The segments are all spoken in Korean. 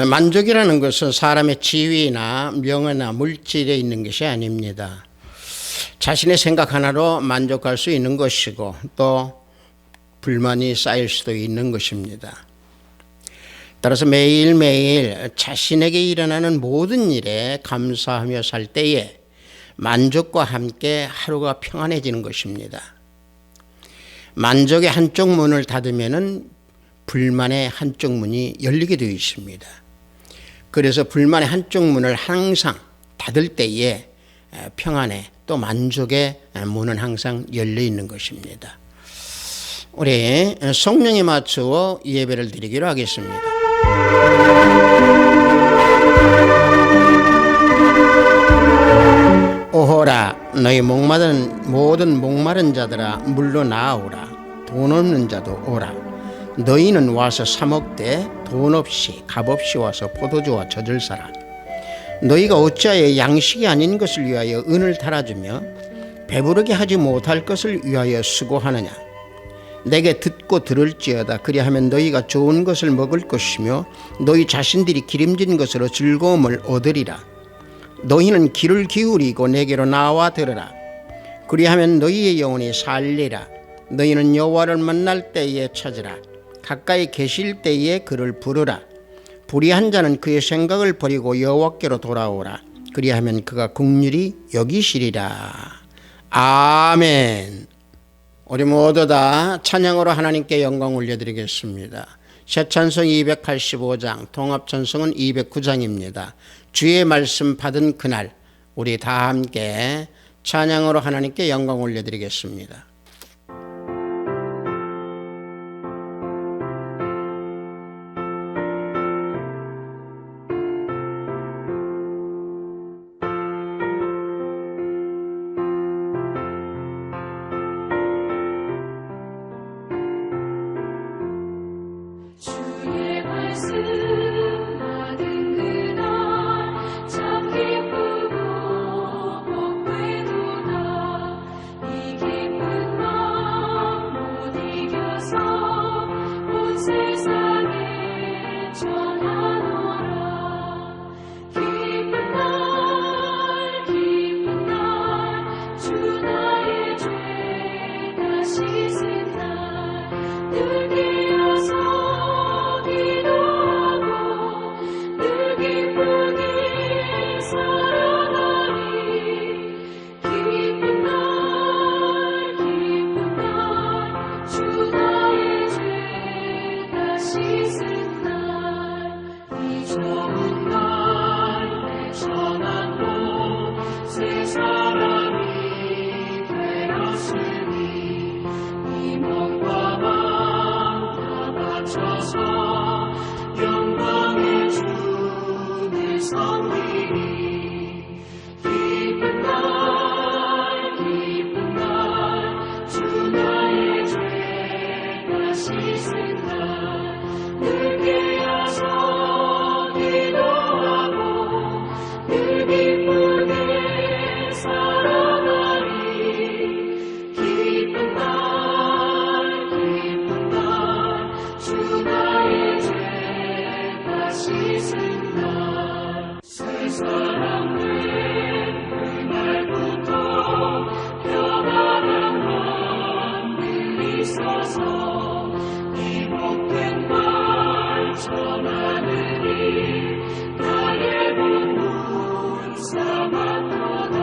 만족이라는 것은 사람의 지위나 명예나 물질에 있는 것이 아닙니다. 자신의 생각 하나로 만족할 수 있는 것이고 또 불만이 쌓일 수도 있는 것입니다. 따라서 매일매일 자신에게 일어나는 모든 일에 감사하며 살 때에 만족과 함께 하루가 평안해지는 것입니다. 만족의 한쪽 문을 닫으면 불만의 한쪽 문이 열리게 되어 있습니다. 그래서 불만의 한쪽 문을 항상 닫을 때에 평안의 또 만족의 문은 항상 열려 있는 것입니다. 우리 성령에 맞추어 예배를 드리기로 하겠습니다. 오호라 너희 모든 목마른 자들아 물로 나아오라. 돈 없는 자도 오라. 너희는 와서 사 먹되 돈 없이 값 없이 와서 포도주와 젖을 사라. 너희가 어찌하여 양식이 아닌 것을 위하여 은을 달아주며 배부르게 하지 못할 것을 위하여 수고하느냐. 내게 듣고 들을지어다. 그리하면 너희가 좋은 것을 먹을 것이며 너희 자신들이 기름진 것으로 즐거움을 얻으리라. 너희는 귀를 기울이고 내게로 나와 들으라. 그리하면 너희의 영혼이 살리라. 너희는 여호와를 만날 때에 찾으라. 가까이 계실 때에 그를 부르라. 불의한 자는 그의 생각을 버리고 여호와께로 돌아오라. 그리하면 그가 긍휼히 여기시리라. 아멘. 우리 모두 다 찬양으로 하나님께 영광 올려드리겠습니다. 새 찬송 285장, 통합 찬송은 209장입니다. 주의 말씀 받은 그날 우리 다 함께 찬양으로 하나님께 영광 올려드리겠습니다. 주의 말씀 받은 그날 참 기쁘고 복되도다. 이 기쁜 마음 못 이겨서 온 세상에 전하노라. 기쁜 날 주 나의 죄 다 씻은 날 늘 깨어서 영광의 주를 섬기리. 기쁜 날 주 나의 죄 다 씻은 날 늘 깨어서 기도하고 늘 기쁘게 살아가리. 기쁜 날 주 나의 죄 다 씻은 날. 새 사람 된 그날부터 평안한 하늘 있어서 이 복된 말 전하느니 나의 문 삼았도다.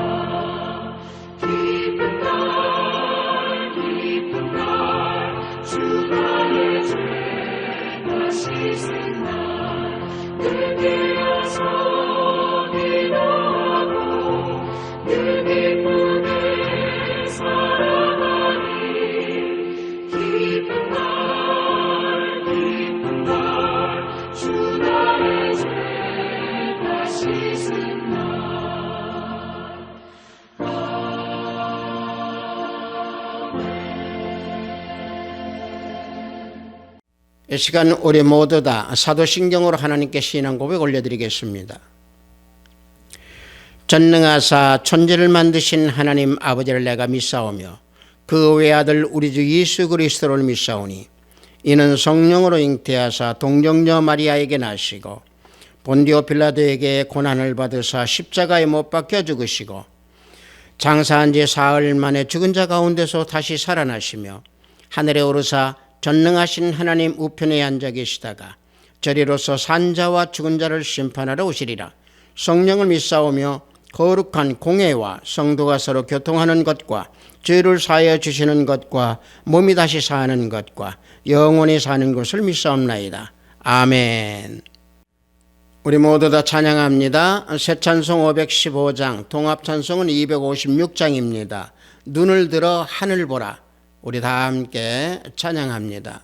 기쁜 날 주 나의 죄 다 씻은 날 늘 깨어서 기도하고 늘 기쁘게 살아가리. 기쁜 날 주 나의 죄 다 씻은 날. 이 시간 우리 모두 다 사도신경으로 하나님께 신앙 고백 올려드리겠습니다. 전능하사 천지를 만드신 하나님 아버지를 내가 믿사오며 그 외아들 우리 주 예수 그리스도를 믿사오니 이는 성령으로 잉태하사 동정녀 마리아에게 나시고 본디오 빌라도에게 고난을 받으사 십자가에 못 박혀 죽으시고 장사한 지 사흘 만에 죽은 자 가운데서 다시 살아나시며 하늘에 오르사 전능하신 하나님 우편에 앉아 계시다가 저리로서 산자와 죽은 자를 심판하러 오시리라. 성령을 믿사오며 거룩한 공회와 성도가 서로 교통하는 것과 죄를 사하여 주시는 것과 몸이 다시 사는 것과 영원히 사는 것을 믿사옵나이다. 아멘. 우리 모두 다 찬양합니다. 새 찬송 515장, 동합 찬송은 256장입니다. 눈을 들어 하늘 보라. 우리 다 함께 찬양합니다.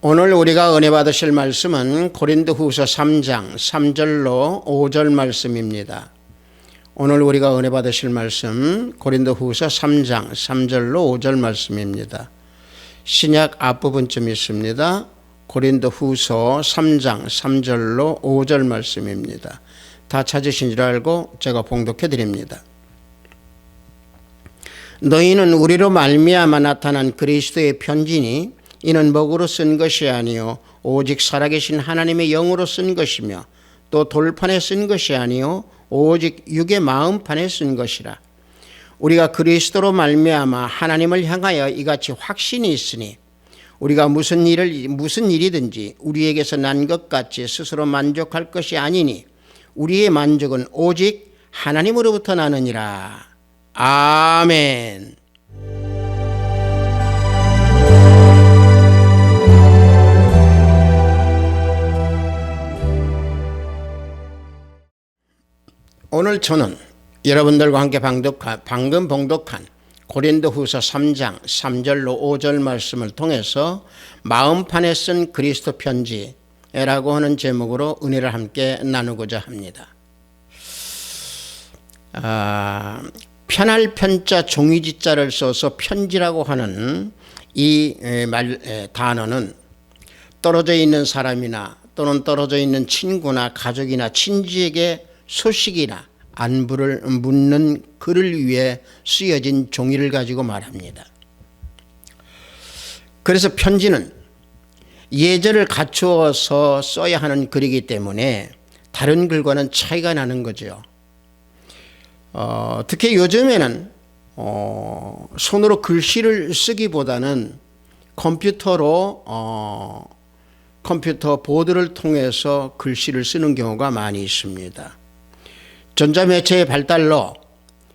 오늘 우리가 은혜 받으실 말씀은 고린도후서 3장 3절로 5절 말씀입니다. 오늘 우리가 은혜 받으실 말씀 고린도후서 3장 3절로 5절 말씀입니다. 신약 앞부분쯤 있습니다. 고린도후서 3장 3절로 5절 말씀입니다. 다 찾으신 줄 알고 제가 봉독해 드립니다. 너희는 우리로 말미암아 나타난 그리스도의 편지니 이는 먹으로 쓴 것이 아니요 오직 살아계신 하나님의 영으로 쓴 것이며 또 돌판에 쓴 것이 아니요 오직 육의 마음판에 쓴 것이라. 우리가 그리스도로 말미암아 하나님을 향하여 이같이 확신이 있으니 우리가 무슨 일이든지 우리에게서 난 것 같이 스스로 만족할 것이 아니니 우리의 만족은 오직 하나님으로부터 나느니라. 아멘. 오늘 저는 여러분들과 함께 방금 봉독한 고린도후서 3장 3절로 5절 말씀을 통해서 마음판에 쓴 그리스도 편지라고 하는 제목으로 은혜를 함께 나누고자 합니다. 편할 편자 종이지자를 써서 편지라고 하는 이 단어는 떨어져 있는 사람이나 또는 떨어져 있는 친구나 가족이나 친지에게 소식이나 안부를 묻는 글을 위해 쓰여진 종이를 가지고 말합니다. 그래서 편지는 예절을 갖추어서 써야 하는 글이기 때문에 다른 글과는 차이가 나는 거죠. 특히 요즘에는 손으로 글씨를 쓰기보다는 컴퓨터 보드를 통해서 글씨를 쓰는 경우가 많이 있습니다. 전자매체의 발달로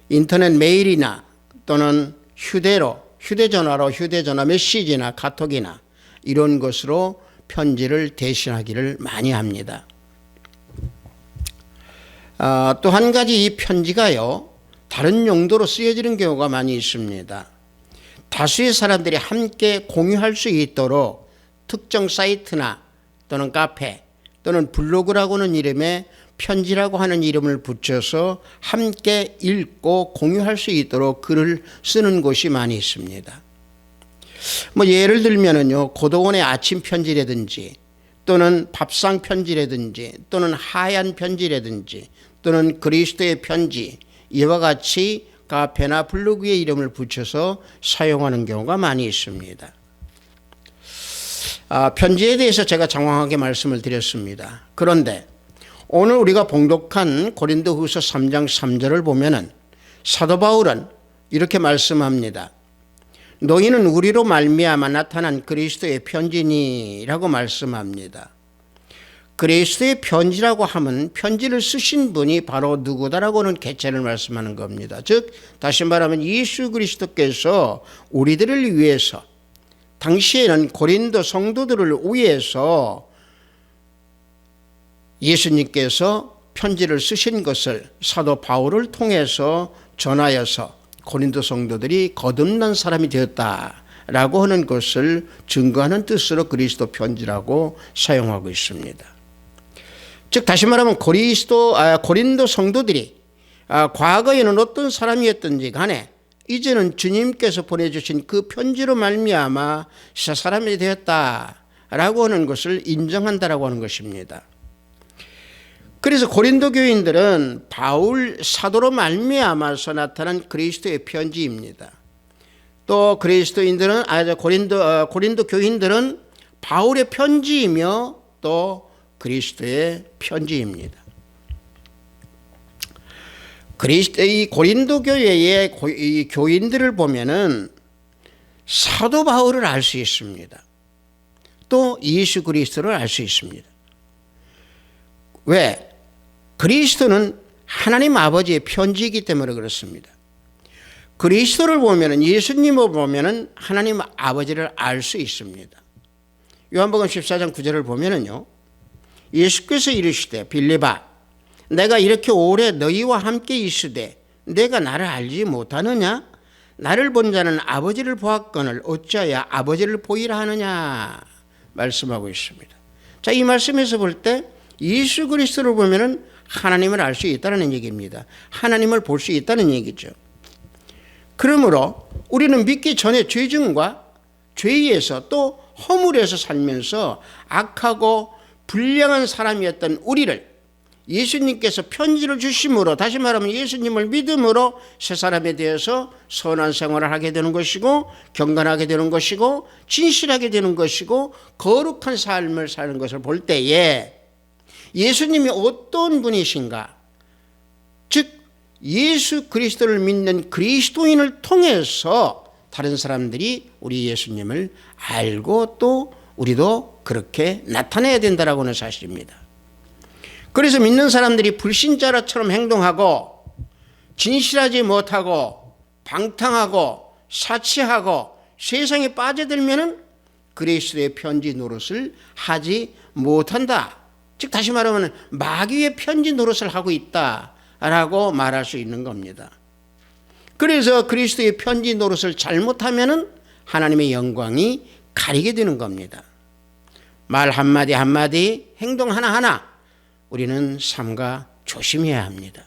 인터넷 메일이나 또는 휴대전화로 휴대전화 메시지나 카톡이나 이런 것으로 편지를 대신하기를 많이 합니다. 또 한 가지 이 편지가요, 다른 용도로 쓰여지는 경우가 많이 있습니다. 다수의 사람들이 함께 공유할 수 있도록 특정 사이트나 또는 카페 또는 블로그라고는 이름에 편지라고 하는 이름을 붙여서 함께 읽고 공유할 수 있도록 글을 쓰는 곳이 많이 있습니다. 예를 들면은요, 고도원의 아침 편지라든지 또는 밥상 편지라든지 또는 하얀 편지라든지 또는 그리스도의 편지, 이와 같이 카페나 블로그의 이름을 붙여서 사용하는 경우가 많이 있습니다. 편지에 대해서 제가 장황하게 말씀을 드렸습니다. 그런데 오늘 우리가 봉독한 고린도후서 3장 3절을 보면은 사도 바울은 이렇게 말씀합니다. 너희는 우리로 말미암아 나타난 그리스도의 편지니라고 말씀합니다. 그리스도의 편지라고 하면 편지를 쓰신 분이 바로 누구다라고는 개체를 말씀하는 겁니다. 즉 다시 말하면 예수 그리스도께서 우리들을 위해서, 당시에는 고린도 성도들을 위해서 예수님께서 편지를 쓰신 것을 사도 바울을 통해서 전하여서 고린도 성도들이 거듭난 사람이 되었다라고 하는 것을 증거하는 뜻으로 그리스도 편지라고 사용하고 있습니다. 즉 다시 말하면 고린도 성도들이 과거에는 어떤 사람이었든지 간에 이제는 주님께서 보내주신 그 편지로 말미암아 새 사람이 되었다라고 하는 것을 인정한다라고 하는 것입니다. 그래서 고린도 교인들은 바울 사도로 말미암아서 나타난 그리스도의 편지입니다. 또 고린도 교인들은 바울의 편지이며 또 그리스도의 편지입니다. 이 고린도 교회의 이 교인들을 보면은 사도 바울을 알 수 있습니다. 또 예수 그리스도를 알 수 있습니다. 왜? 그리스도는 하나님 아버지의 편지이기 때문에 그렇습니다. 그리스도를 보면은, 예수님을 보면은 하나님 아버지를 알 수 있습니다. 요한복음 14장 9절을 보면은요, 예수께서 이르시되 빌립아, 내가 이렇게 오래 너희와 함께 있으되 내가 나를 알지 못하느냐? 나를 본 자는 아버지를 보았거늘 어찌하여 아버지를 보이라 하느냐? 말씀하고 있습니다. 자, 이 말씀에서 볼 때 예수 그리스도를 보면은 하나님을 알 수 있다는 얘기입니다. 하나님을 볼 수 있다는 얘기죠. 그러므로 우리는 믿기 전에 죄증과 죄에서 또 허물에서 살면서 악하고 불량한 사람이었던 우리를 예수님께서 편지를 주심으로, 다시 말하면 예수님을 믿음으로 새 사람에 대해서 선한 생활을 하게 되는 것이고 경건하게 되는 것이고 진실하게 되는 것이고 거룩한 삶을 사는 것을 볼 때에 예수님이 어떤 분이신가, 즉 예수 그리스도를 믿는 그리스도인을 통해서 다른 사람들이 우리 예수님을 알고 또 우리도 그렇게 나타내야 된다라고 하는 사실입니다. 그래서 믿는 사람들이 불신자처럼 행동하고 진실하지 못하고 방탕하고 사치하고 세상에 빠져들면은 그리스도의 편지 노릇을 하지 못한다. 즉 다시 말하면 마귀의 편지 노릇을 하고 있다라고 라고 말할 수 있는 겁니다. 그래서 그리스도의 편지 노릇을 잘못하면 하나님의 영광이 가리게 되는 겁니다. 말 한마디 한마디, 행동 하나하나 우리는 삼가 조심해야 합니다.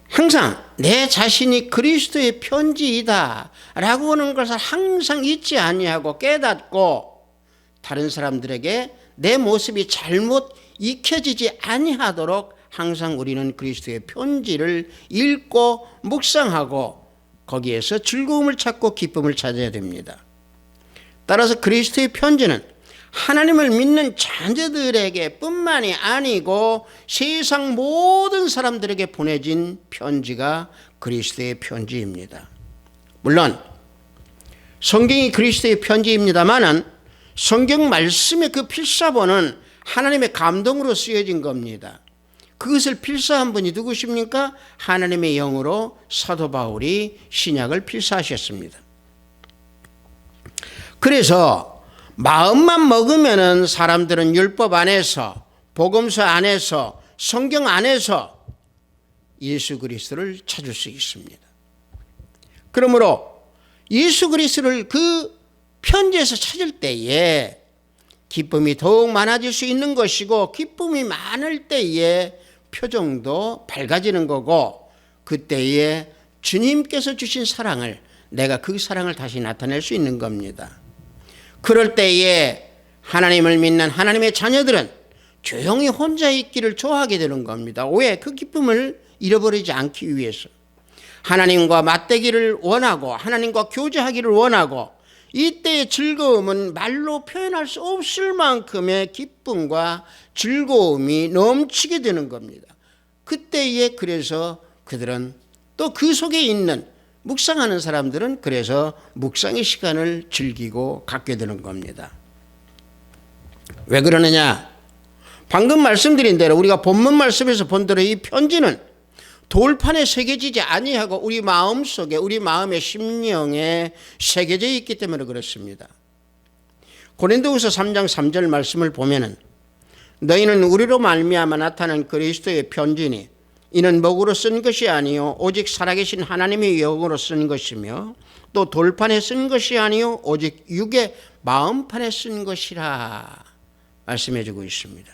항상 내 자신이 그리스도의 편지이다 라고 하는 것을 항상 잊지 아니하고 깨닫고 다른 사람들에게 내 모습이 잘못 익혀지지 아니하도록 항상 우리는 그리스도의 편지를 읽고 묵상하고 거기에서 즐거움을 찾고 기쁨을 찾아야 됩니다. 따라서 그리스도의 편지는 하나님을 믿는 자녀들에게 뿐만이 아니고 세상 모든 사람들에게 보내진 편지가 그리스도의 편지입니다. 물론 성경이 그리스도의 편지입니다만은 성경 말씀의 그 필사본은 하나님의 감동으로 쓰여진 겁니다. 그것을 필사한 분이 누구십니까? 하나님의 영으로 사도 바울이 신약을 필사하셨습니다. 그래서 마음만 먹으면은 사람들은 율법 안에서, 복음서 안에서, 성경 안에서 예수 그리스도를 찾을 수 있습니다. 그러므로 예수 그리스도를 그 편지에서 찾을 때에 기쁨이 더욱 많아질 수 있는 것이고, 기쁨이 많을 때에 표정도 밝아지는 거고, 그때에 주님께서 주신 사랑을, 내가 그 사랑을 다시 나타낼 수 있는 겁니다. 그럴 때에 하나님을 믿는 하나님의 자녀들은 조용히 혼자 있기를 좋아하게 되는 겁니다. 왜? 그 기쁨을 잃어버리지 않기 위해서. 하나님과 맞대기를 원하고 하나님과 교제하기를 원하고, 이때의 즐거움은 말로 표현할 수 없을 만큼의 기쁨과 즐거움이 넘치게 되는 겁니다. 그때에 그래서 그들은 또 그 속에 있는 묵상하는 사람들은 그래서 묵상의 시간을 즐기고 갖게 되는 겁니다. 왜 그러느냐? 방금 말씀드린 대로 우리가 본문 말씀에서 본 대로 이 편지는 돌판에 새겨지지 아니하고 우리 마음속에, 우리 마음의 심령에 새겨져 있기 때문에 그렇습니다. 고린도후서 3장 3절 말씀을 보면은 너희는 우리로 말미암아 나타난 그리스도의 편지니 이는 먹으로 쓴 것이 아니요 오직 살아계신 하나님의 영으로 쓴 것이며 또 돌판에 쓴 것이 아니요 오직 육의 마음판에 쓴 것이라 말씀해 주고 있습니다.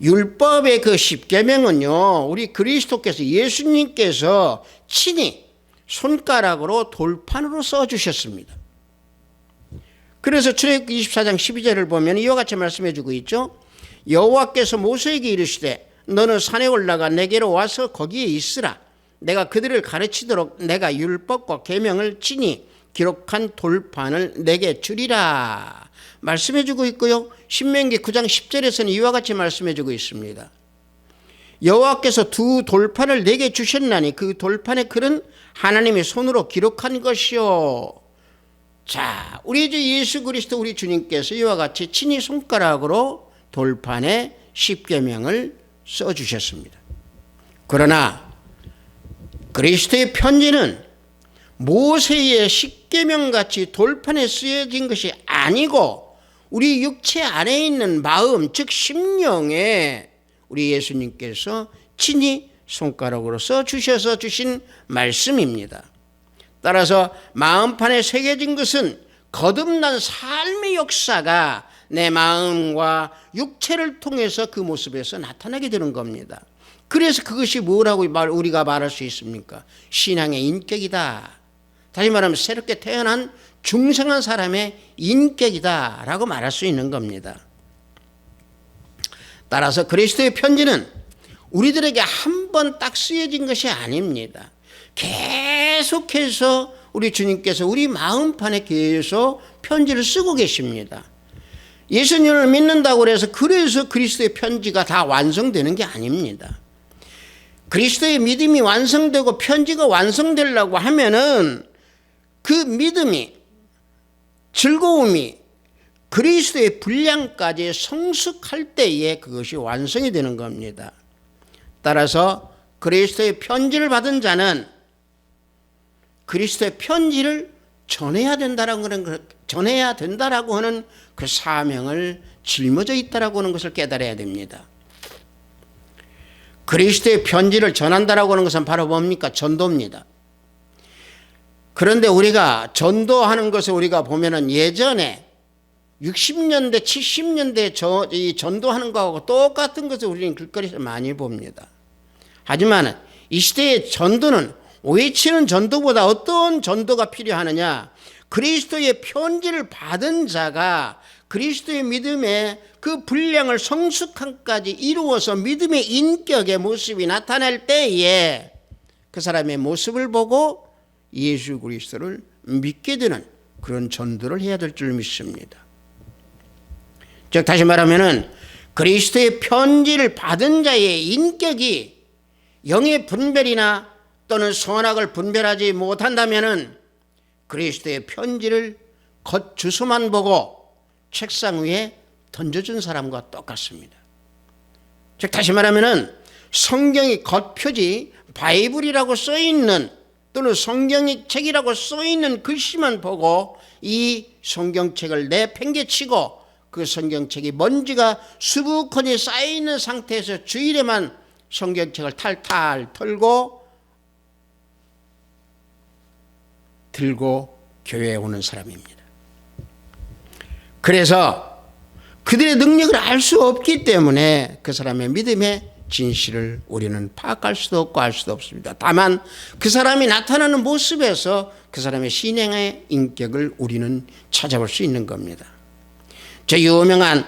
율법의 그 십계명은요, 우리 그리스도께서, 예수님께서 친히 손가락으로 돌판으로 써주셨습니다. 그래서 출애굽기 24장 12절을 보면 이와 같이 말씀해 주고 있죠. 여호와께서 모세에게 이르시되 너는 산에 올라가 내게로 와서 거기에 있으라. 내가 그들을 가르치도록 내가 율법과 계명을 친히 기록한 돌판을 내게 주리라 말씀해 주고 있고요. 신명기 9장 10절에서는 이와 같이 말씀해 주고 있습니다. 여호와께서 두 돌판을 내게 주셨나니 그 돌판의 글은 하나님의 손으로 기록한 것이요. 자, 우리 주 예수 그리스도 우리 주님께서 이와 같이 친히 손가락으로 돌판에 십계명을 써주셨습니다. 그러나 그리스도의 편지는 모세의 십계명같이 돌판에 쓰여진 것이 아니고 우리 육체 안에 있는 마음, 즉 심령에 우리 예수님께서 친히 손가락으로 써주셔서 주신 말씀입니다. 따라서 마음판에 새겨진 것은 거듭난 삶의 역사가 내 마음과 육체를 통해서 그 모습에서 나타나게 되는 겁니다. 그래서 그것이 뭐라고 우리가 말할 수 있습니까? 신앙의 인격이다. 다시 말하면 새롭게 태어난 중생한 사람의 인격이다 라고 말할 수 있는 겁니다. 따라서 그리스도의 편지는 우리들에게 한 번 딱 쓰여진 것이 아닙니다. 계속해서 우리 주님께서 우리 마음판에 계속 편지를 쓰고 계십니다. 예수님을 믿는다고 해서 그래서 그리스도의 편지가 다 완성되는 게 아닙니다. 그리스도의 믿음이 완성되고 편지가 완성되려고 하면은 그 믿음이, 즐거움이 그리스도의 분량까지 성숙할 때에 그것이 완성이 되는 겁니다. 따라서 그리스도의 편지를 받은 자는 그리스도의 편지를 전해야 된다라고 하는 그 사명을 짊어져 있다라고 하는 것을 깨달아야 됩니다. 그리스도의 편지를 전한다라고 하는 것은 바로 뭡니까? 전도입니다. 그런데 우리가 전도하는 것을 우리가 보면은 예전에 60년대, 70년대 이 전도하는 거하고 똑같은 것을 우리는 길거리에서 많이 봅니다. 하지만 이 시대의 전도는 외치는 전도보다 어떤 전도가 필요하느냐? 그리스도의 편지를 받은 자가 그리스도의 믿음의 그 분량을 성숙함까지 이루어서 믿음의 인격의 모습이 나타날 때에 그 사람의 모습을 보고 예수 그리스도를 믿게 되는 그런 전도를 해야 될 줄 믿습니다. 즉 다시 말하면은 그리스도의 편지를 받은 자의 인격이 영의 분별이나 또는 선악을 분별하지 못한다면은 그리스도의 편지를 겉 주소만 보고 책상 위에 던져준 사람과 똑같습니다. 즉 다시 말하면은 성경이 겉표지 바이블이라고 써있는 또는 성경의 책이라고 써있는 글씨만 보고 이 성경책을 내팽개치고 그 성경책이 먼지가 수북하게 쌓여있는 상태에서 주일에만 성경책을 탈탈 털고 들고 교회에 오는 사람입니다. 그래서 그들의 능력을 알 수 없기 때문에 그 사람의 믿음의 진실을 우리는 파악할 수도 없고 알 수도 없습니다. 다만 그 사람이 나타나는 모습에서 그 사람의 신앙의 인격을 우리는 찾아볼 수 있는 겁니다. 저 유명한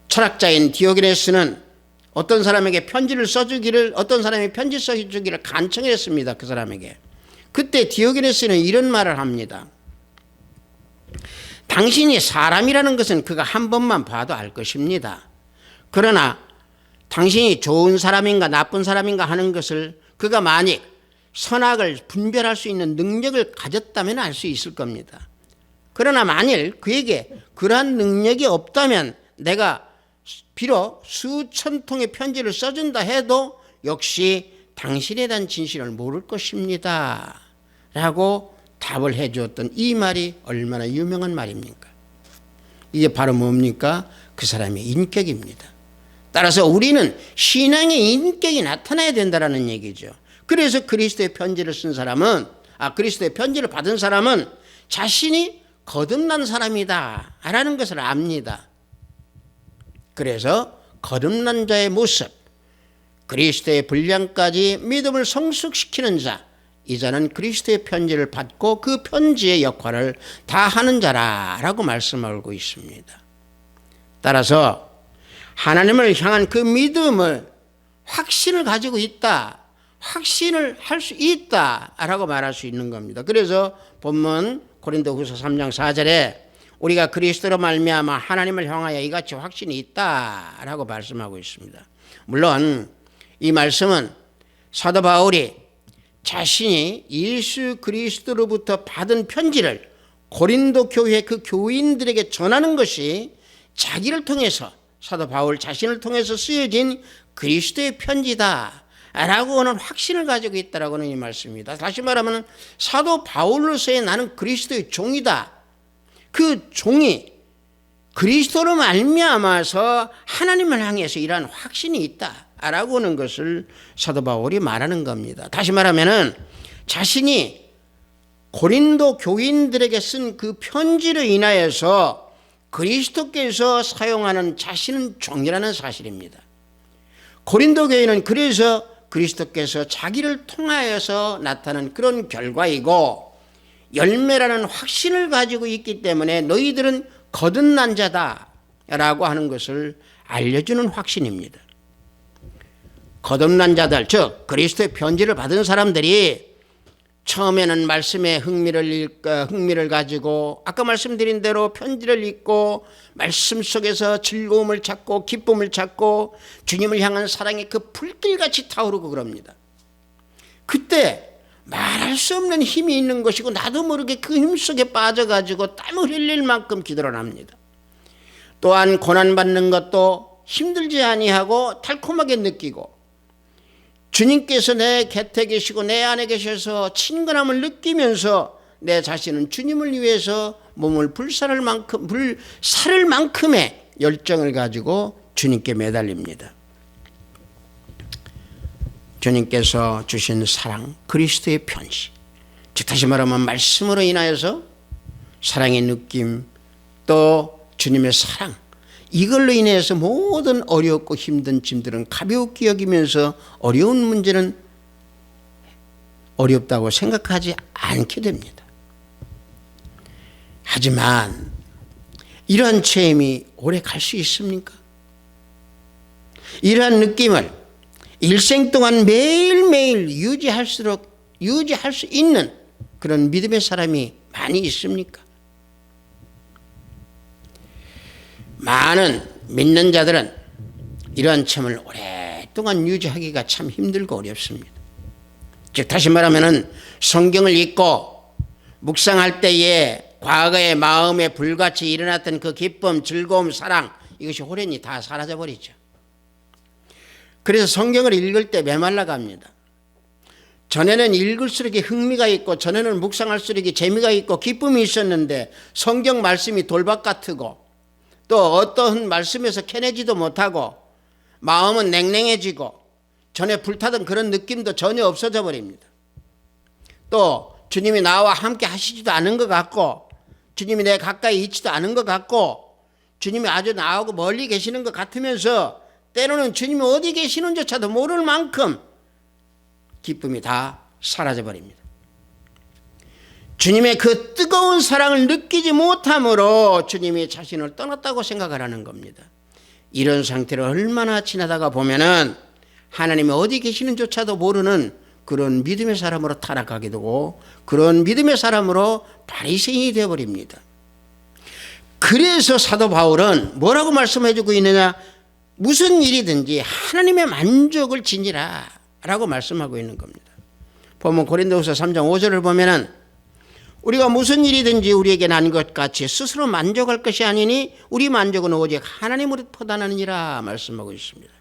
철학자인 디오게네스는 어떤 사람에게 편지를 써주기를, 어떤 사람이 편지 써주기를 간청했습니다. 그 사람에게. 그때 디오게네스는 이런 말을 합니다. 당신이 사람이라는 것은 그가 한 번만 봐도 알 것입니다. 그러나 당신이 좋은 사람인가 나쁜 사람인가 하는 것을 그가 만약 선악을 분별할 수 있는 능력을 가졌다면 알 수 있을 겁니다. 그러나 만일 그에게 그러한 능력이 없다면 내가 비록 수천 통의 편지를 써준다 해도 역시 당신에 대한 진실을 모를 것입니다. 라고 답을 해주었던 이 말이 얼마나 유명한 말입니까? 이게 바로 뭡니까? 그 사람의 인격입니다. 따라서 우리는 신앙의 인격이 나타나야 된다는 얘기죠. 그래서 그리스도의 편지를 쓴 사람은, 그리스도의 편지를 받은 사람은 자신이 거듭난 사람이다 라는 것을 압니다. 그래서 거듭난 자의 모습, 그리스도의 분량까지 믿음을 성숙시키는 자, 이 자는 그리스도의 편지를 받고 그 편지의 역할을 다 하는 자라고 말씀하고 있습니다. 따라서 하나님을 향한 그 믿음을 확신을 가지고 있다, 확신을 할 수 있다라고 말할 수 있는 겁니다. 그래서 본문 고린도후서 3장 4절에 우리가 그리스도로 말미암아 하나님을 향하여 이같이 확신이 있다라고 말씀하고 있습니다. 물론 이 말씀은 사도 바울이 자신이 예수 그리스도로부터 받은 편지를 고린도 교회 그 교인들에게 전하는 것이 자기를 통해서 사도 바울 자신을 통해서 쓰여진 그리스도의 편지다 라고 하는 확신을 가지고 있다라고 하는 이 말씀입니다. 다시 말하면 사도 바울로서의 나는 그리스도의 종이다. 그 종이 그리스도로 말미암아서 하나님을 향해서 이러한 확신이 있다라고 하는 것을 사도 바울이 말하는 겁니다. 다시 말하면 자신이 고린도 교인들에게 쓴 그 편지로 인하여서 그리스도께서 사용하는 자신은 종이라는 사실입니다. 고린도 교회는 그래서 그리스도께서 자기를 통하여서 나타난 그런 결과이고 열매라는 확신을 가지고 있기 때문에 너희들은 거듭난 자다라고 하는 것을 알려주는 확신입니다. 거듭난 자들, 즉 그리스도의 편지를 받은 사람들이 처음에는 말씀에 흥미를 가지고 아까 말씀드린 대로 편지를 읽고 말씀 속에서 즐거움을 찾고 기쁨을 찾고 주님을 향한 사랑의 그 불길같이 타오르고 그럽니다. 그때 말할 수 없는 힘이 있는 것이고 나도 모르게 그 힘 속에 빠져가지고 땀을 흘릴 만큼 기도를 합니다. 또한 고난받는 것도 힘들지 아니하고 달콤하게 느끼고 주님께서 내 곁에 계시고 내 안에 계셔서 친근함을 느끼면서 내 자신은 주님을 위해서 몸을 불사를 만큼의 열정을 가지고 주님께 매달립니다. 주님께서 주신 사랑, 그리스도의 편지, 즉 다시 말하면 말씀으로 인하여서 사랑의 느낌, 또 주님의 사랑, 이걸로 인해서 모든 어렵고 힘든 짐들은 가볍게 여기면서 어려운 문제는 어렵다고 생각하지 않게 됩니다. 하지만 이러한 체험이 오래 갈 수 있습니까? 이러한 느낌을 일생 동안 매일매일 유지할 수 있는 그런 믿음의 사람이 많이 있습니까? 많은 믿는 자들은 이러한 체험을 오랫동안 유지하기가 참 힘들고 어렵습니다. 즉 다시 말하면 성경을 읽고 묵상할 때에 과거의 마음에 불같이 일어났던 그 기쁨, 즐거움, 사랑, 이것이 호련히 다 사라져버리죠. 그래서 성경을 읽을 때 메말라 갑니다. 전에는 읽을수록 흥미가 있고 전에는 묵상할수록 재미가 있고 기쁨이 있었는데 성경 말씀이 돌박 같고 또 어떠한 말씀에서 캐내지도 못하고 마음은 냉랭해지고 전에 불타던 그런 느낌도 전혀 없어져 버립니다. 또 주님이 나와 함께 하시지도 않은 것 같고 주님이 내 가까이 있지도 않은 것 같고 주님이 아주 나하고 멀리 계시는 것 같으면서 때로는 주님이 어디 계시는지조차도 모를 만큼 기쁨이 다 사라져 버립니다. 주님의 그 뜨거운 사랑을 느끼지 못함으로 주님이 자신을 떠났다고 생각을 하는 겁니다. 이런 상태로 얼마나 지나다가 보면은 하나님이 어디 계시는지조차도 모르는 그런 믿음의 사람으로 타락하게 되고 그런 믿음의 사람으로 바리새인이 되어버립니다. 그래서 사도 바울은 뭐라고 말씀해주고 있느냐? 무슨 일이든지 하나님의 만족을 지니라 라고 말씀하고 있는 겁니다. 보면 고린도후서 3장 5절을 보면은 우리가 무슨 일이든지 우리에게 난 것 같이 스스로 만족할 것이 아니니 우리 만족은 오직 하나님으로부터 나느니라 말씀하고 있습니다.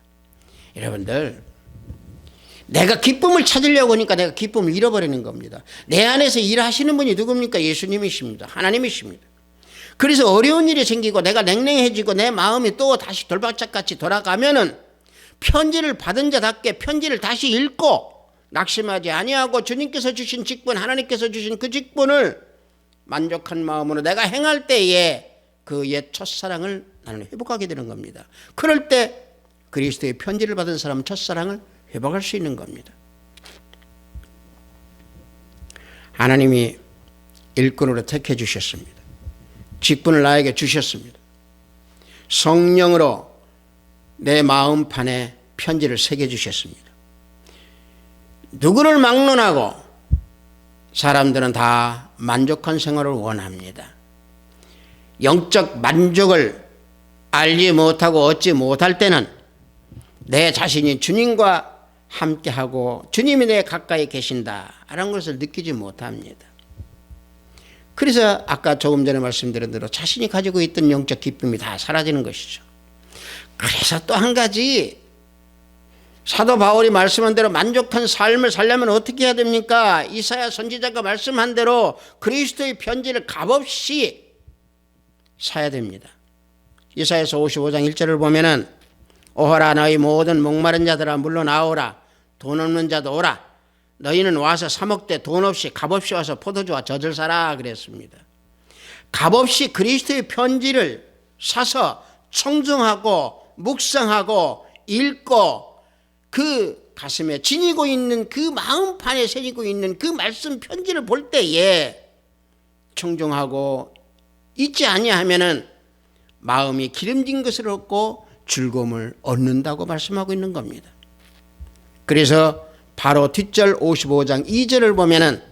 여러분들, 내가 기쁨을 찾으려고 하니까 내가 기쁨을 잃어버리는 겁니다. 내 안에서 일하시는 분이 누굽니까? 예수님이십니다. 하나님이십니다. 그래서 어려운 일이 생기고 내가 냉랭해지고 내 마음이 또 다시 돌박짝같이 돌아가면은 편지를 받은 자답게 편지를 다시 읽고 낙심하지 아니하고 주님께서 주신 직분, 하나님께서 주신 그 직분을 만족한 마음으로 내가 행할 때에 그 옛 첫사랑을 나는 회복하게 되는 겁니다. 그럴 때 그리스도의 편지를 받은 사람은 첫사랑을 회복할 수 있는 겁니다. 하나님이 일꾼으로 택해 주셨습니다. 직분을 나에게 주셨습니다. 성령으로 내 마음판에 편지를 새겨 주셨습니다. 누구를 막론하고 사람들은 다 만족한 생활을 원합니다. 영적 만족을 알지 못하고 얻지 못할 때는 내 자신이 주님과 함께하고 주님이 내 가까이 계신다라는 것을 느끼지 못합니다. 그래서 아까 조금 전에 말씀드린 대로 자신이 가지고 있던 영적 기쁨이 다 사라지는 것이죠. 그래서 또 한 가지, 사도 바울이 말씀한 대로 만족한 삶을 살려면 어떻게 해야 됩니까? 이사야 선지자가 말씀한 대로 그리스도의 편지를 값없이 사야 됩니다. 이사야서 55장 1절을 보면은 오호라 너희 모든 목마른 자들아 물러나오라, 돈 없는 자도 오라, 너희는 와서 사 먹되 돈 없이 값없이 와서 포도주와 젖을 사라 그랬습니다. 값없이 그리스도의 편지를 사서 청정하고 묵상하고 읽고 그 가슴에 지니고 있는 그 마음판에 새기고 있는 그 말씀 편지를 볼 때에 청정하고 잊지 아니하면은 마음이 기름진 것을 얻고 즐거움을 얻는다고 말씀하고 있는 겁니다. 그래서 바로 뒷절 55장 2절을 보면은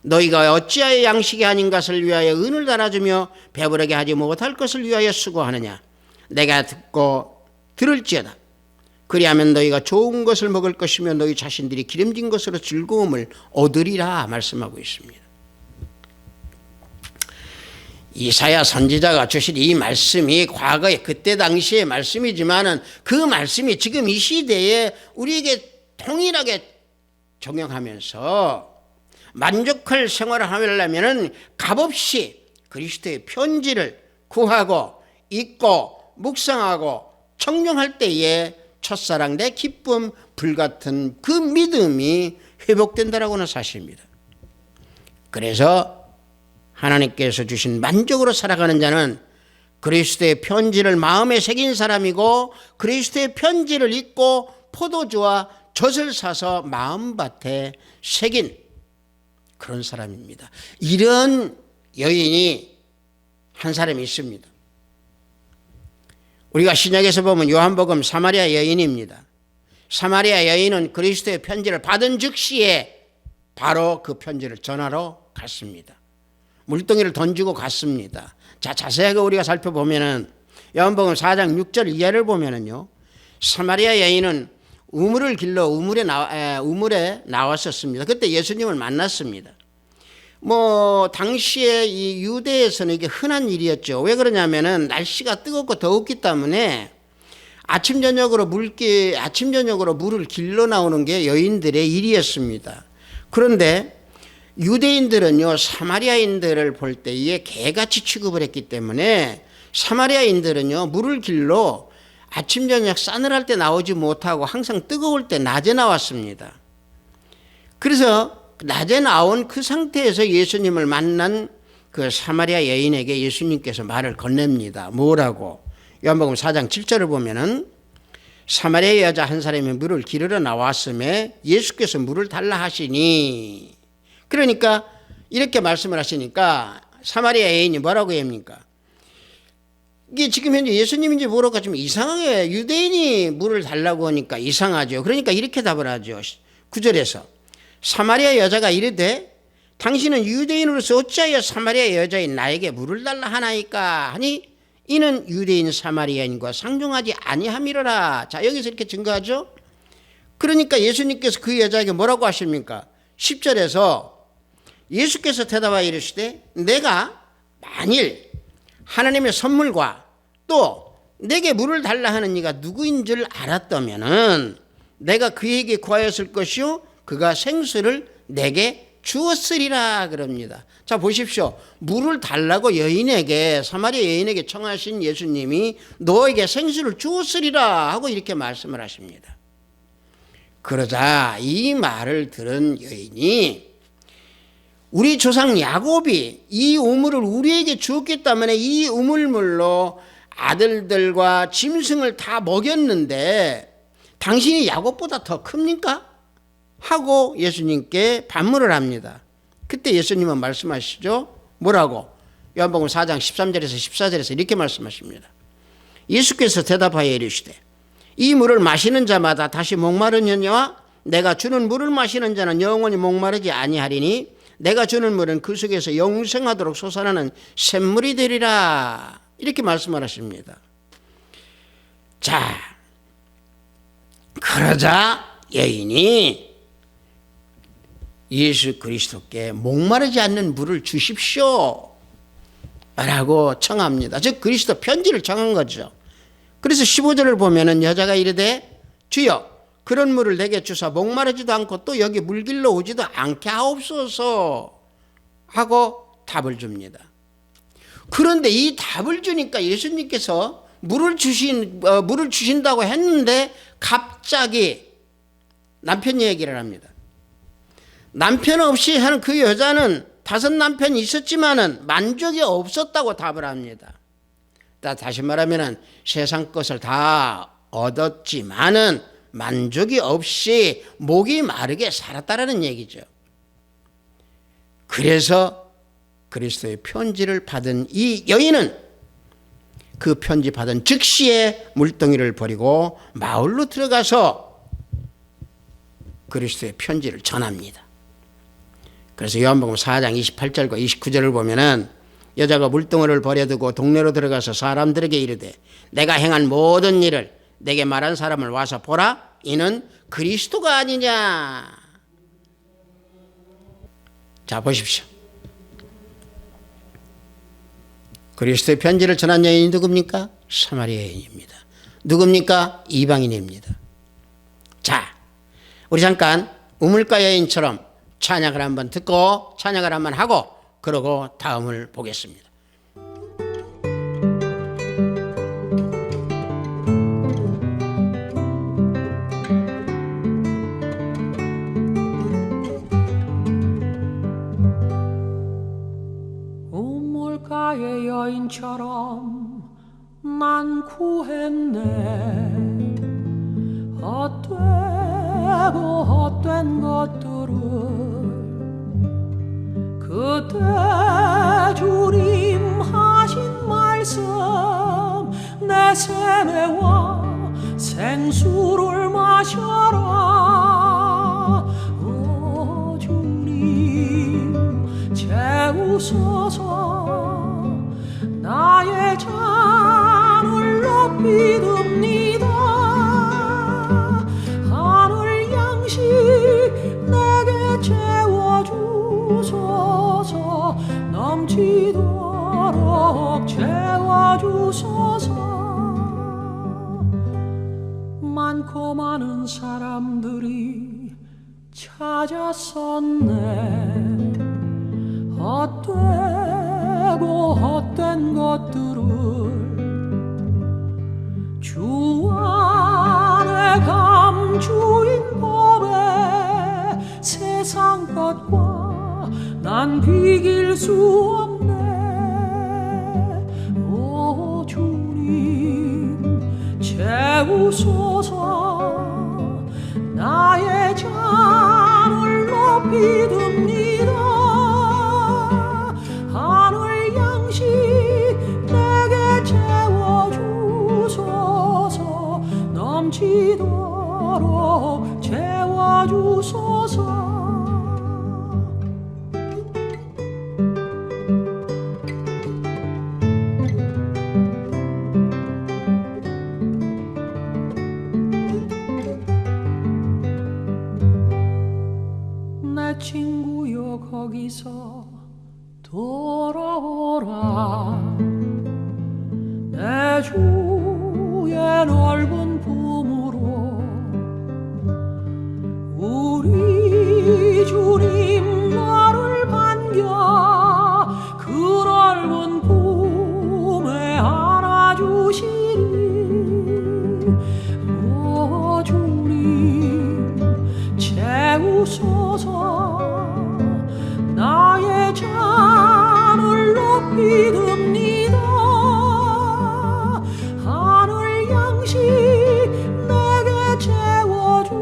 너희가 어찌하여 양식이 아닌 것을 위하여 은을 달아주며 배부르게 하지 못할 것을 위하여 수고하느냐? 내가 듣고 들을지어다. 그리하면 너희가 좋은 것을 먹을 것이며 너희 자신들이 기름진 것으로 즐거움을 얻으리라 말씀하고 있습니다. 이사야 선지자가 주신 이 말씀이 과거에 그때 당시의 말씀이지만은 그 말씀이 지금 이 시대에 우리에게 동일하게 적용하면서 만족할 생활을 하려면은 값없이 그리스도의 편지를 구하고 읽고 묵상하고 청정할 때에 첫사랑, 내 기쁨, 불같은 그 믿음이 회복된다라고는 사실입니다. 그래서 하나님께서 주신 만족으로 살아가는 자는 그리스도의 편지를 마음에 새긴 사람이고, 그리스도의 편지를 읽고 포도주와 젖을 사서 마음밭에 새긴 그런 사람입니다. 이런 여인이 한 사람이 있습니다. 우리가 신약에서 보면 요한복음 사마리아 여인입니다. 사마리아 여인은 그리스도의 편지를 받은 즉시에 바로 그 편지를 전하러 갔습니다. 물동이를 던지고 갔습니다. 자, 자세하게 우리가 살펴보면은 요한복음 4장 6절 이하를 보면은요, 사마리아 여인은 우물을 길러 우물에 나왔었습니다. 그때 예수님을 만났습니다. 당시에 이 유대에서는 이게 흔한 일이었죠. 왜 그러냐면은 날씨가 뜨겁고 더웠기 때문에 아침 저녁으로 물을 길러 나오는 게 여인들의 일이었습니다. 그런데 유대인들은요, 사마리아인들을 볼 때에 개같이 취급을 했기 때문에 사마리아인들은요, 물을 길러 아침 저녁 싸늘할 때 나오지 못하고 항상 뜨거울 때 낮에 나왔습니다. 그래서 낮에 나온 그 상태에서 예수님을 만난 그 사마리아 여인에게 예수님께서 말을 건넵니다. 뭐라고? 요한복음 4장 7절을 보면은 사마리아 여자 한 사람이 물을 기르러 나왔음에 예수께서 물을 달라 하시니, 그러니까 이렇게 말씀을 하시니까 사마리아 여인이 뭐라고 합니까? 이게 지금 현재 예수님인지 모르겠지만 좀 이상하게 유대인이 물을 달라고 하니까 이상하죠. 그러니까 이렇게 답을 하죠. 9절에서 사마리아 여자가 이르되 당신은 유대인으로서 어찌하여 사마리아 여자인 나에게 물을 달라 하나이까 하니 이는 유대인 사마리아인과 상종하지 아니함이로라. 자, 여기서 이렇게 증거하죠. 그러니까 예수님께서 그 여자에게 뭐라고 하십니까? 10절에서 예수께서 대답하여 이르시되 내가 만일 하나님의 선물과 또 내게 물을 달라 하는 이가 누구인 줄 알았다면은 내가 그에게 구하였을 것이요 그가 생수를 내게 주었으리라 그럽니다. 자, 보십시오. 물을 달라고 여인에게, 사마리아 여인에게 청하신 예수님이 너에게 생수를 주었으리라 하고 이렇게 말씀을 하십니다. 그러자 이 말을 들은 여인이 우리 조상 야곱이 이 우물을 우리에게 주었기 때문에 이 우물물로 아들들과 짐승을 다 먹였는데 당신이 야곱보다 더 큽니까? 하고 예수님께 반문을 합니다. 그때 예수님은 말씀하시죠. 뭐라고? 요한복음 4장 13절에서 14절에서 이렇게 말씀하십니다. 예수께서 대답하여 이르시되 이 물을 마시는 자마다 다시 목마르느냐와 내가 주는 물을 마시는 자는 영원히 목마르지 아니하리니 내가 주는 물은 그 속에서 영생하도록 솟아나는 샘물이 되리라. 이렇게 말씀을 하십니다. 자, 그러자 여인이 예수 그리스도께 목마르지 않는 물을 주십시오 라고 청합니다. 즉 그리스도 편지를 청한 거죠. 그래서 15절을 보면은 여자가 이르되 주여 그런 물을 내게 주사 목마르지도 않고 또 여기 물길로 오지도 않게 하옵소서 하고 답을 줍니다. 그런데 이 답을 주니까 예수님께서 물을 주신다고 했는데 갑자기 남편 얘기를 합니다. 남편 없이 하는 그 여자는 5 남편이 있었지만은 만족이 없었다고 답을 합니다. 다시 말하면은 세상 것을 다 얻었지만은 만족이 없이 목이 마르게 살았다라는 얘기죠. 그래서 그리스도의 편지를 받은 이 여인은 그 편지 받은 즉시에 물동이를 버리고 마을로 들어가서 그리스도의 편지를 전합니다. 그래서 요한복음 4장 28절과 29절을 보면은 여자가 물동이를 버려두고 동네로 들어가서 사람들에게 이르되 내가 행한 모든 일을 내게 말한 사람을 와서 보라. 이는 그리스도가 아니냐. 자, 보십시오. 그리스도의 편지를 전한 여인이 누굽니까? 사마리아 여인입니다. 누굽니까? 이방인입니다. 자, 우리 잠깐 우물가 여인처럼 찬양을 한번 듣고 찬양을 한번 하고 그러고 다음을 보겠습니다. 난 구했네. 헛되고 헛된 것들을 그때 주님 하신 말씀 내 세매와 생수를 마셔라. 오 주님 채우소서. 나의 잔을 높이 듭니다. 하늘 양식 내게 채워주소서. 넘치도록 채워주소서. 많고 많은 사람들이 찾아섰네. 헛되고 헛된 것들을 주 안에 감추인 법에 세상 것과 난 비길 수 없네. 오 주님 채우소서. 나의 잔을 높이 듭니다. 하늘 양식 내게 채워주소서. 넘치도록 채워주소서. 내 친구여 거기서 돌아오라. 내 주의 넓은 품으로 우리 주님 너를 반겨 그 넓은 품에 안아주시리. 오 주님 채우소서. 나의 잔을 높이 듭니다. 하늘 양식 내게 채워주소서.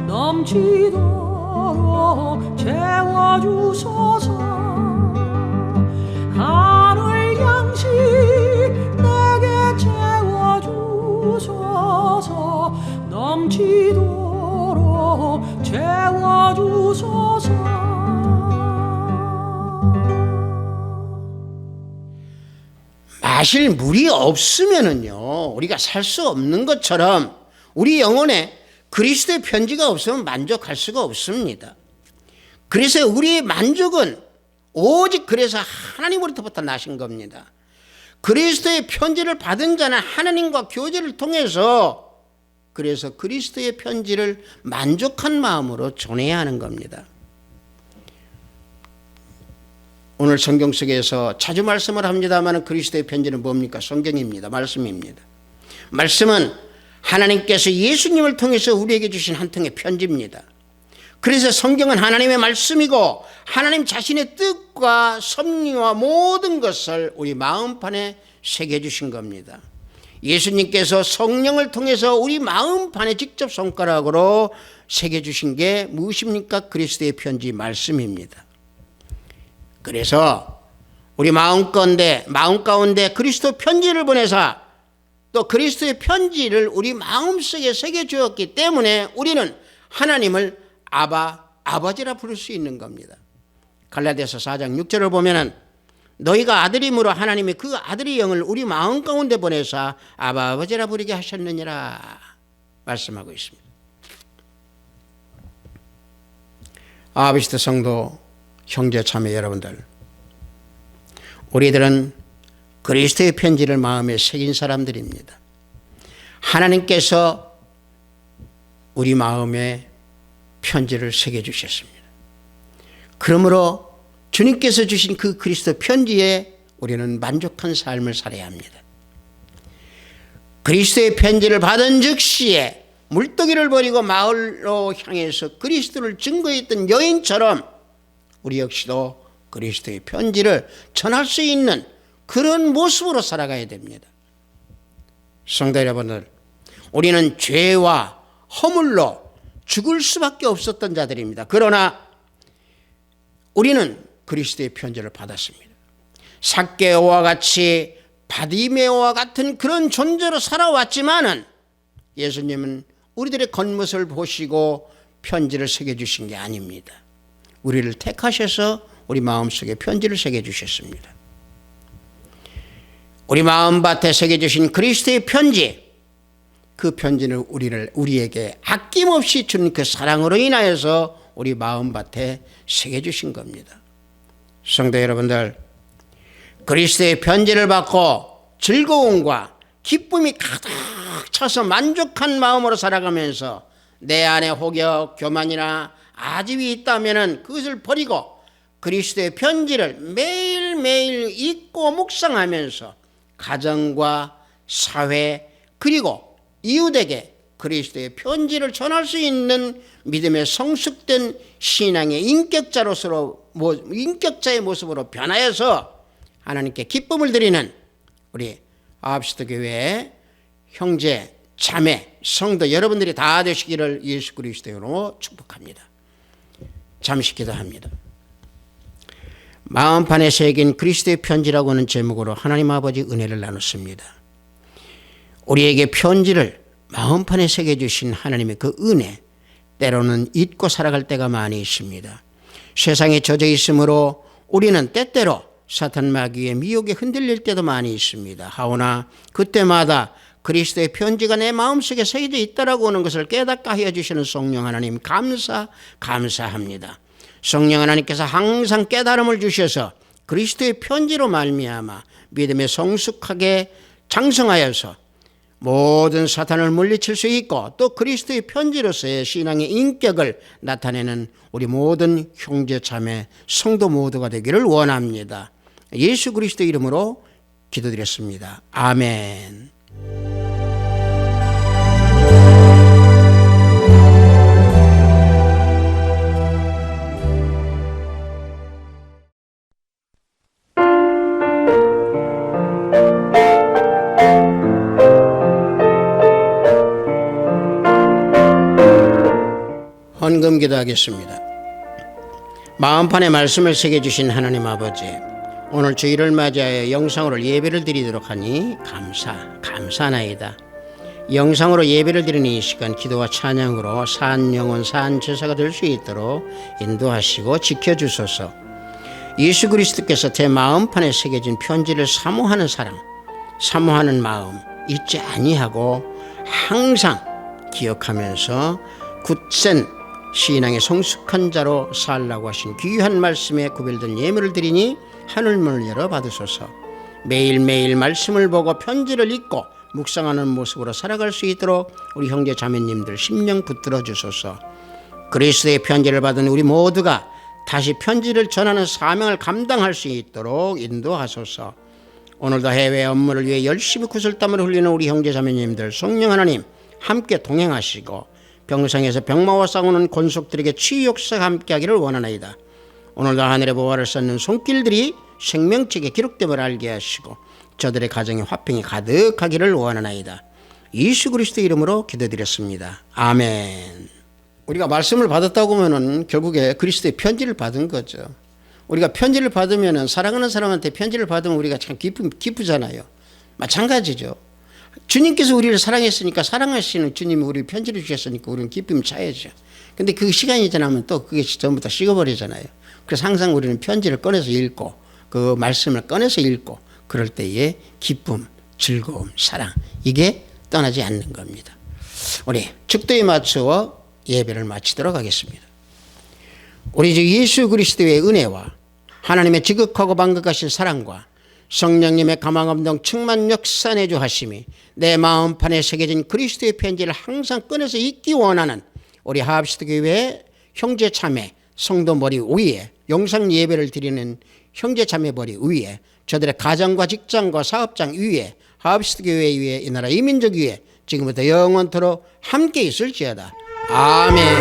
넘치도록 채워주소서. 하늘 양식 내게 채워주소서. 넘치도록 채워주소서. 마실 물이 없으면은요 우리가 살 수 없는 것처럼 우리 영혼에 그리스도의 편지가 없으면 만족할 수가 없습니다. 그래서 우리의 만족은 오직 그래서 하나님으로부터 나신 겁니다. 그리스도의 편지를 받은 자는 하나님과 교제를 통해서 그래서 그리스도의 편지를 만족한 마음으로 전해야 하는 겁니다. 오늘 성경 속에서 자주 말씀을 합니다만 그리스도의 편지는 뭡니까? 성경입니다. 말씀입니다. 말씀은 하나님께서 예수님을 통해서 우리에게 주신 한 통의 편지입니다. 그래서 성경은 하나님의 말씀이고 하나님 자신의 뜻과 섭리와 모든 것을 우리 마음판에 새겨주신 겁니다. 예수님께서 성령을 통해서 우리 마음판에 직접 손가락으로 새겨주신 게 무엇입니까? 그리스도의 편지 말씀입니다. 그래서 우리 마음 가운데 그리스도 편지를 보내사 또 그리스도의 편지를 우리 마음속에 새겨주었기 때문에 우리는 하나님을 아버지라 부를 수 있는 겁니다. 갈라디아서 4장 6절을 보면은 너희가 아들임으로 하나님이 그 아들의 영을 우리 마음 가운데 보내사 아버지라 부르게 하셨느니라 말씀하고 있습니다. 아비스트 성도 형제 자매 여러분들, 우리들은 그리스도의 편지를 마음에 새긴 사람들입니다. 하나님께서 우리 마음에 편지를 새겨주셨습니다. 그러므로 주님께서 주신 그 그리스도 편지에 우리는 만족한 삶을 살아야 합니다. 그리스도의 편지를 받은 즉시에 물더기를 버리고 마을로 향해서 그리스도를 증거했던 여인처럼 우리 역시도 그리스도의 편지를 전할 수 있는 그런 모습으로 살아가야 됩니다. 성도 여러분들, 우리는 죄와 허물로 죽을 수밖에 없었던 자들입니다. 그러나 우리는 그리스도의 편지를 받았습니다. 삭개오와 같이 바디메오와 같은 그런 존재로 살아왔지만은 예수님은 우리들의 겉모습을 보시고 편지를 새겨주신 게 아닙니다. 우리를 택하셔서 우리 마음속에 편지를 새겨주셨습니다. 우리 마음밭에 새겨주신 그리스도의 편지, 그 편지는 우리에게 아낌없이 주는 그 사랑으로 인하여서 우리 마음밭에 새겨주신 겁니다. 성도 여러분들, 그리스도의 편지를 받고 즐거움과 기쁨이 가득 차서 만족한 마음으로 살아가면서 내 안에 혹여 교만이나 아집이 있다면 그것을 버리고 그리스도의 편지를 매일매일 읽고 묵상하면서 가정과 사회 그리고 이웃에게 그리스도의 편지를 전할 수 있는 믿음의 성숙된 신앙의 인격자의 모습으로 변하여서 하나님께 기쁨을 드리는 우리 아합시도 교회의 형제, 자매, 성도 여러분들이 다 되시기를 예수 그리스도로 축복합니다. 잠시 기도합니다. 마음판에 새긴 그리스도의 편지라고 하는 제목으로 하나님 아버지 은혜를 나눴습니다. 우리에게 편지를 마음판에 새겨주신 하나님의 그 은혜, 때로는 잊고 살아갈 때가 많이 있습니다. 세상에 젖어 있으므로 우리는 때때로 사탄 마귀의 미혹에 흔들릴 때도 많이 있습니다. 하오나 그때마다 그리스도의 편지가 내 마음속에 새겨져 있다라고 하는 것을 깨닫게 하여 주시는 성령 하나님 감사합니다. 성령 하나님께서 항상 깨달음을 주셔서 그리스도의 편지로 말미암아 믿음에 성숙하게 장성하여서 모든 사탄을 물리칠 수 있고 또 그리스도의 편지로서의 신앙의 인격을 나타내는 우리 모든 형제 자매 성도 모두가 되기를 원합니다. 예수 그리스도 이름으로 기도드렸습니다. 아멘. 헌금 기도하겠습니다. 마음판에 말씀을 새겨주신 하나님 아버지, 오늘 주일을 맞이하여 영상으로 예배를 드리도록 하니 감사나이다. 영상으로 예배를 드리는 이 시간 기도와 찬양으로 산 영혼 산 제사가 될 수 있도록 인도하시고 지켜주소서. 예수 그리스도께서 제 마음판에 새겨진 편지를 사모하는 사랑, 사모하는 마음 잊지 아니하고 항상 기억하면서 굳센 신앙의 성숙한 자로 살라고 하신 귀한 말씀에 구별된 예물을 드리니 하늘문을 열어 받으소서. 매일매일 말씀을 보고 편지를 읽고 묵상하는 모습으로 살아갈 수 있도록 우리 형제 자매님들 심령 붙들어 주소서. 그리스도의 편지를 받은 우리 모두가 다시 편지를 전하는 사명을 감당할 수 있도록 인도하소서. 오늘도 해외 업무를 위해 열심히 구슬땀을 흘리는 우리 형제 자매님들 성령 하나님 함께 동행하시고 병상에서 병마와 싸우는 권속들에게 치유 역사가 함께하기를 원하나이다. 오늘도 하늘의 보화를 쌓는 손길들이 생명책에 기록됨을 알게 하시고 저들의 가정에 화평이 가득하기를 원하나이다. 예수 그리스도 이름으로 기도드렸습니다. 아멘. 우리가 말씀을 받았다고 하면 결국에 그리스도의 편지를 받은 거죠. 우리가 편지를 받으면 사랑하는 사람한테 편지를 받으면 우리가 참 기쁘잖아요. 마찬가지죠. 주님께서 우리를 사랑했으니까 사랑하시는 주님이 우리 편지를 주셨으니까 우리는 기쁨이 차야죠. 근데 그 시간이 지나면 또 그게 전부 다 식어버리잖아요. 그래서 항상 우리는 편지를 꺼내서 읽고 그 말씀을 꺼내서 읽고 그럴 때에 기쁨, 즐거움, 사랑 이게 떠나지 않는 겁니다. 우리 축도에 맞추어 예배를 마치도록 하겠습니다. 우리 주 예수 그리스도의 은혜와 하나님의 지극하고 만극하신 사랑과 성령님의 감화감동 충만 역사 내주하심이 내 마음판에 새겨진 그리스도의 편지를 항상 꺼내서 읽기 원하는 우리 하합시도 교회의 형제 자매 성도 머리 위에 영상 예배를 드리는 형제 자매 머리 위에 저들의 가정과 직장과 사업장 위에 하합시도 교회 위에 이 나라 이민족 위에 지금부터 영원토록 함께 있을지어다. 아멘.